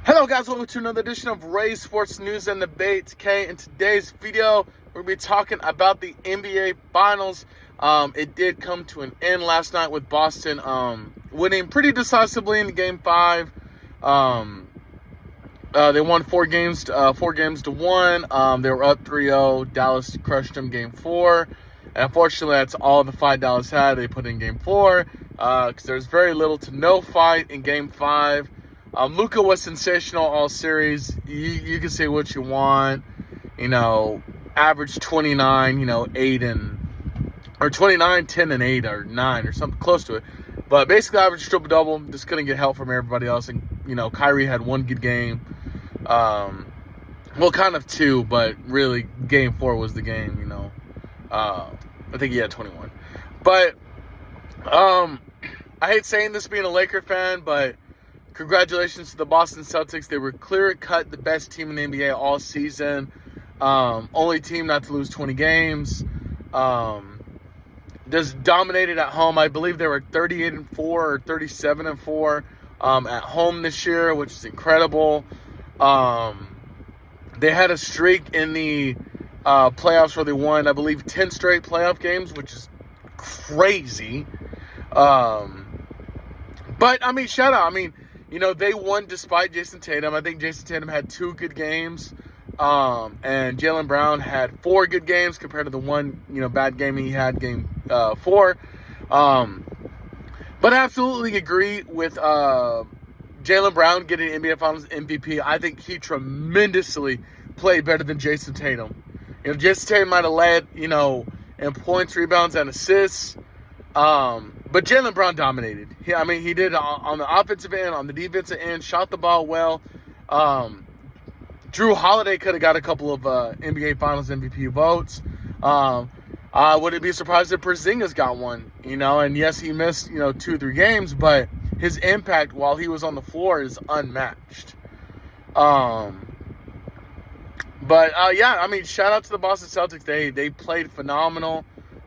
Hello guys, welcome to another edition of Ray's Sports News and Debates. In today's video, we're going to be talking about the NBA Finals. It did come to an end last night with Boston winning pretty decisively in Game 5. They won 4 games to 1. They were up 3-0. Dallas crushed them Game 4. And unfortunately, that's all the fight Dallas had. They put in Game 4 because there's very little to no fight in Game 5. Luka was sensational all series. You can say what you want. Averaged 29, 29, 10, and 8, or 9, or something close to it. But basically, averaged triple-double. Just couldn't get help from everybody else. And, Kyrie had one good game. Well, kind of 2, but really, Game 4 was the game, I think he had 21. But, I hate saying this being a Laker fan, but congratulations to the Boston Celtics. They were clear-cut the best team in the NBA all season. Only team not to lose 20 games. Just dominated at home. I believe they were 38-4 or 37-4 at home this year, which is incredible. They had a streak in the playoffs where they won, I believe, 10 straight playoff games, which is crazy. But, shout out. They won despite Jason Tatum. I think Jason Tatum had 2 good games. And Jaylen Brown had 4 good games compared to the one, bad game he had Game 4. But I absolutely agree with Jaylen Brown getting NBA Finals MVP. I think he tremendously played better than Jason Tatum. Jason Tatum might have led, in points, rebounds, and assists. But Jaylen Brown dominated. He did on the offensive end, on the defensive end, shot the ball well. Drew Holiday could have got a couple of NBA Finals MVP votes. I wouldn't be surprised if Porzingis got one, and yes, he missed, 2 or 3 games, but his impact while he was on the floor is unmatched. Shout out to the Boston Celtics. They played phenomenal.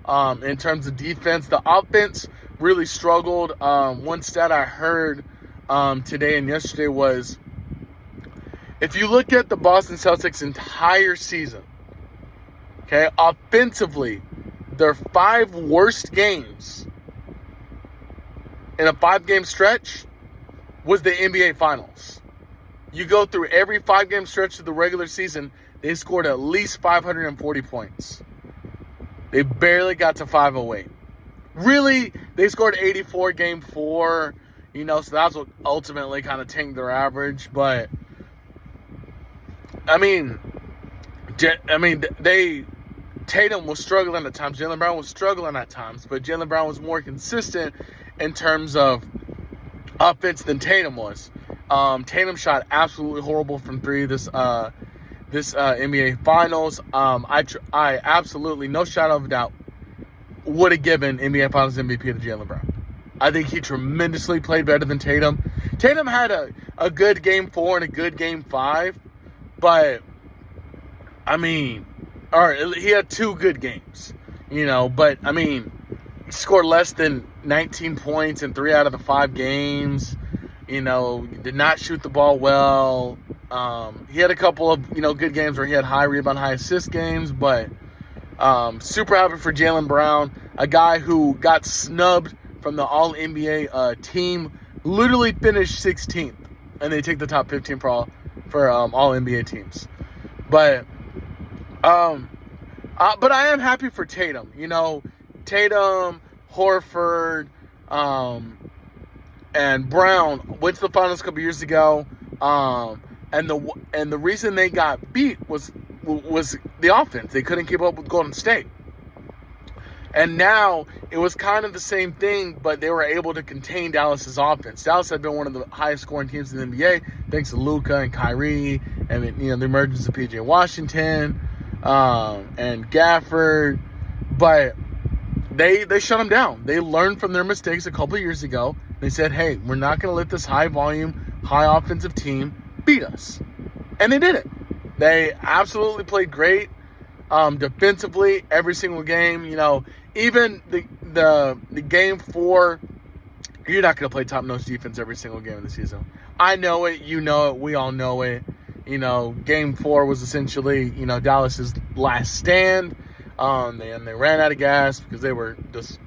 In terms of defense, the offense really struggled. One stat I heard today and yesterday was, if you look at the Boston Celtics' entire season, offensively, their 5 worst games in a 5-game stretch was the NBA Finals. You go through every 5-game stretch of the regular season, they scored at least 540 points. They barely got to 508. Really, they scored 84 Game 4, so that's what ultimately kind of tanked their average. But, Tatum was struggling at times. Jaylen Brown was struggling at times, but Jaylen Brown was more consistent in terms of offense than Tatum was. Tatum shot absolutely horrible from 3 this NBA Finals. I absolutely, no shadow of a doubt, would have given NBA Finals MVP to Jaylen Brown. I think he tremendously played better than Tatum. Tatum had a good Game 4 and a good Game 5, but, he had 2 good games, but, he scored less than 19 points in 3 out of the 5 games, did not shoot the ball well. He had a couple of, good games where he had high rebound, high assist games, but super happy for Jaylen Brown, a guy who got snubbed from the All-NBA team, literally finished 16th, and they take the top 15 for All-NBA teams. But I am happy for Tatum. Tatum, Horford, and Brown went to the finals a couple years ago. And the reason they got beat was the offense. They couldn't keep up with Golden State. And now it was kind of the same thing, but they were able to contain Dallas's offense. Dallas had been one of the highest scoring teams in the NBA thanks to Luka and Kyrie, and the emergence of PJ Washington and Gafford. But they shut them down. They learned from their mistakes a couple of years ago. They said, hey, we're not going to let this high volume, high offensive team beat us. And they did it. They absolutely played great defensively every single game. Even the Game 4, you're not going to play top-notch defense every single game of the season. I know it. You know it. We all know it. Game 4 was essentially, Dallas's last stand. And they ran out of gas because they were just...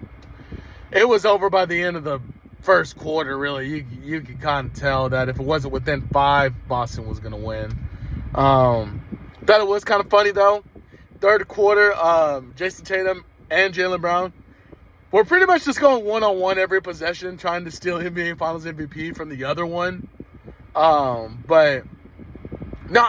It was over by the end of the first quarter, really. You could kind of tell that if it wasn't within 5, Boston was going to win. Thought it was kind of funny, though. Third quarter, Jason Tatum and Jaylen Brown were pretty much just going one-on-one every possession, trying to steal NBA Finals MVP from the other one. But no,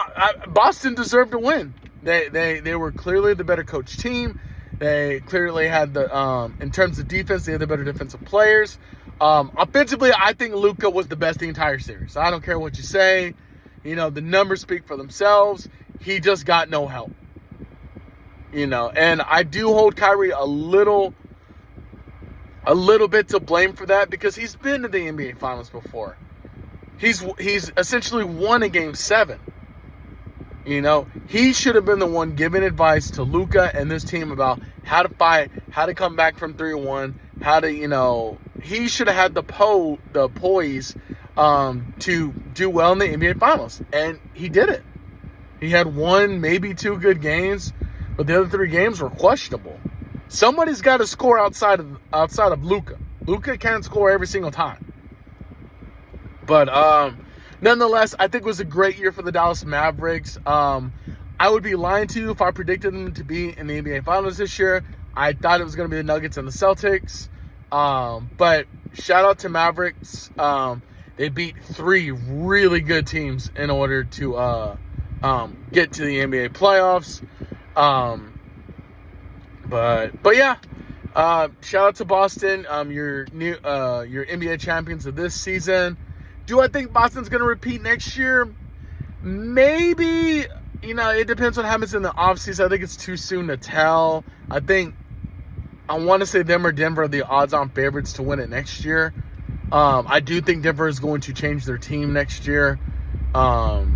Boston deserved to win. They were clearly the better coach team. They clearly had the in terms of defense, they had the better defensive players. Offensively, I think Luka was the best the entire series. I don't care what you say. The numbers speak for themselves. He just got no help. And I do hold Kyrie a little bit to blame for that because he's been to the NBA Finals before. He's essentially won a Game 7. He should have been the one giving advice to Luka and this team about how to fight, how to come back from 3-1, how to, he should have had the poise to do well in the NBA Finals. And he did it. He had 1, maybe 2 good games, but the other 3 games were questionable. Somebody's got to score outside of Luka. Luka can't score every single time. But nonetheless, I think it was a great year for the Dallas Mavericks. I would be lying to you if I predicted them to be in the NBA Finals this year. I thought it was going to be the Nuggets and the Celtics. But shout out to Mavericks. They beat 3 really good teams in order to get to the NBA playoffs. But yeah, shout out to Boston. Your NBA champions of this season. Do I think Boston's going to repeat next year? Maybe. It depends on what happens in the offseason. I think it's too soon to tell. I want to say them or Denver are the odds-on favorites to win it next year. I do think Denver is going to change their team next year. But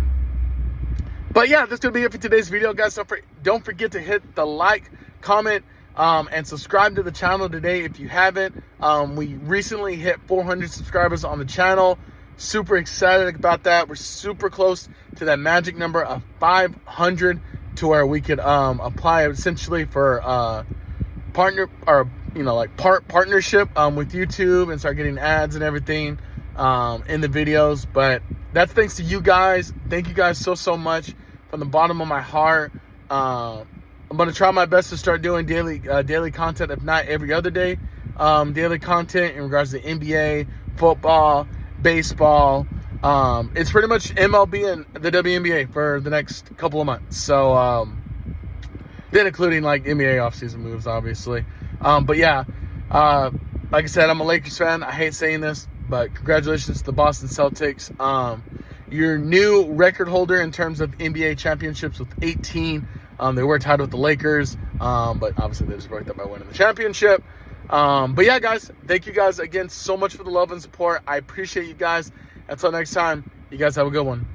yeah, that's going to be it for today's video, guys. Don't forget to hit the like, comment, and subscribe to the channel today if you haven't. We recently hit 400 subscribers on the channel. Super excited about that. We're super close to that magic number of 500 to where we could apply essentially for partnership with YouTube and start getting ads and everything in the videos. But that's thanks to you guys. Thank you guys so much from the bottom of my heart. I'm gonna try my best to start doing daily content, if not every other day. Daily content in regards to NBA, football, baseball. It's pretty much MLB and the WNBA for the next couple of months. So then including like NBA offseason moves, obviously. But yeah, like I said, I'm a Lakers fan. I hate saying this, but congratulations to the Boston Celtics. Your new record holder in terms of NBA championships with 18. They were tied with the Lakers, but obviously they just broke that by winning the championship. But yeah, guys, thank you guys again so much for the love and support. I appreciate you guys. Until next time, you guys have a good one.